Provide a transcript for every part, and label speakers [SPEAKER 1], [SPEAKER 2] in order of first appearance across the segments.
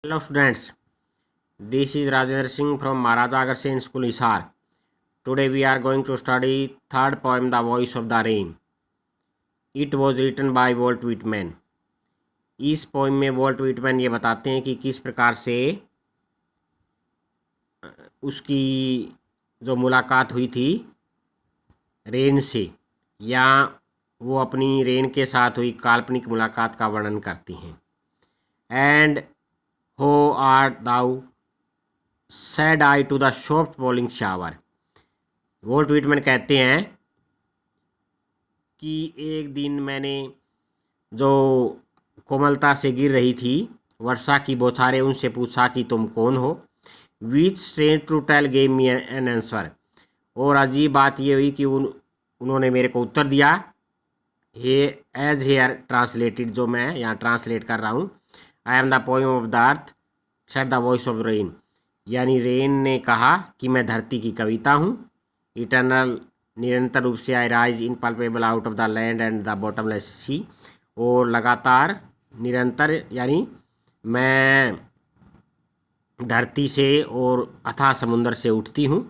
[SPEAKER 1] Hello students, this is Rajendra Singh from Maharaja Agharsen School, Hisar. Today we are going to study third poem, The Voice of the Rain. It was written by Walt Whitman. इस poem में Walt Whitman ये बताते हैं कि किस प्रकार से उसकी जो मुलाकात हुई थी रेन से, या वो अपनी रेन के साथ हुई काल्पनिक मुलाकात का वर्णन करती हैं। And who art thou said I to the soft falling shower। Walt Whitman कहते हैं कि एक दिन मैंने जो कोमलता से गिर रही थी वर्षा की बौछारें उनसे पूछा कि तुम कौन हो। Which strange to tell gave me an answer. और अजीब बात ये हुई कि उन्होंने मेरे को उत्तर दिया। हे एज हेयर ट्रांसलेटेड, जो मैं यहाँ ट्रांसलेट कर रहा हूँ। I am the poem of the earth said the voice of rain. यानी रेन ने कहा कि मैं धरती की कविता हूँ। इटर्नल, निरंतर रूप से, I rise impalpable out of the land and the bottomless sea. और लगातार, निरंतर यानी मैं धरती से और अथाह समुंदर से उठती हूँ।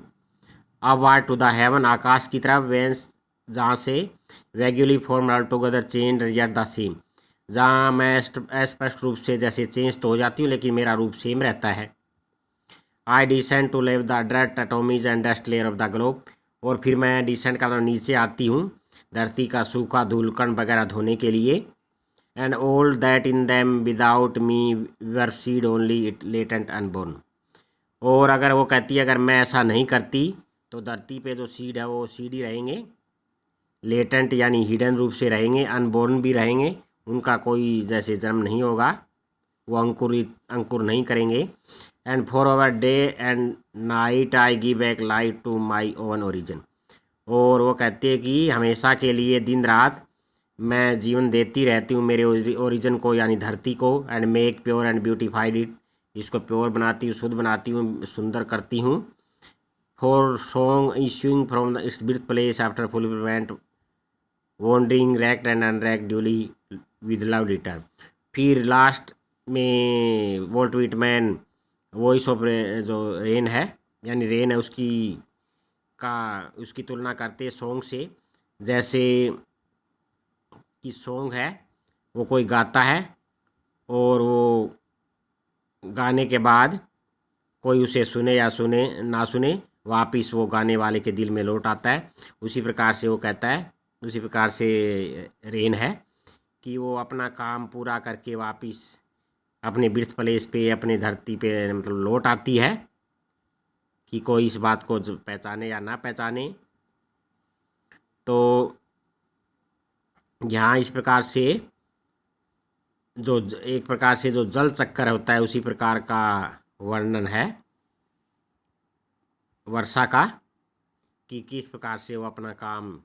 [SPEAKER 1] अपवार्ड टू द हेवन, आकाश की तरफ। वेंस, जहाँ से। Regularly form all together change result the same, जहाँ मैं स्पष्ट रूप से जैसे चेंज तो हो जाती हूँ लेकिन मेरा रूप सेम रहता है। I descend to lave the drought atomies and dust layer of the globe. और फिर मैं डिसेंड कर नीचे आती हूँ धरती का सूखा धूलकण वगैरह धोने के लिए। And all that in them without me were seed only it latent unborn. और अगर वो कहती है अगर मैं ऐसा नहीं करती तो धरती पे जो सीड है वो सीड ही रहेंगे, लेटेंट यानी हिडन रूप से रहेंगे, अनबोर्न भी रहेंगे, उनका कोई जैसे जन्म नहीं होगा, वो अंकुर नहीं करेंगे। And for over day and night I give back light to my own origin. और वो कहते हैं कि हमेशा के लिए दिन रात मैं जीवन देती रहती हूँ मेरे ओरिजिन को यानी धरती को। And make pure and beautified it, इसको प्योर बनाती हूँ, शुद्ध बनाती हूँ, सुंदर करती हूँ। For song issuing from its birth place after fulfilment wandering reck'd and unreck'd duly with love return. फिर लास्ट में वॉल्ट व्हिटमैन वॉइस ऑफ जो रेन है यानी रेन है उसकी तुलना करते हैं सॉन्ग से। जैसे कि सॉन्ग है वो कोई गाता है और वो गाने के बाद कोई उसे सुने या सुने ना सुने वापिस वो गाने वाले के दिल में लौट आता है। उसी प्रकार से वो कहता है, उसी प्रकार से रेन है कि वो अपना काम पूरा करके वापिस अपने बर्थ प्लेस पे, अपने धरती पे मतलब लौट आती है कि कोई इस बात को पहचाने या ना पहचाने। तो यहाँ इस प्रकार से जो एक प्रकार से जो जल चक्कर होता है उसी प्रकार का वर्णन है वर्षा का, कि किस प्रकार से वो अपना काम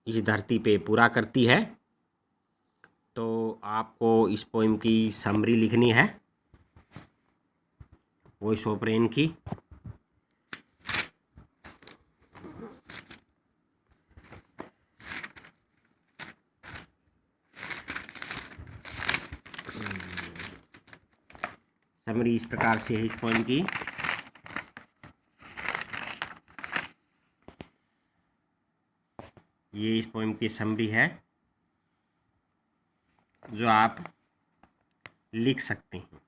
[SPEAKER 1] इस धरती पे पूरा करती है। तो आपको इस पोइम की समरी लिखनी है वॉइस ऑफ रेन की। समरी इस प्रकार से है इस पोइम की। ये इस पोइम की समरी है जो आप लिख सकते हैं।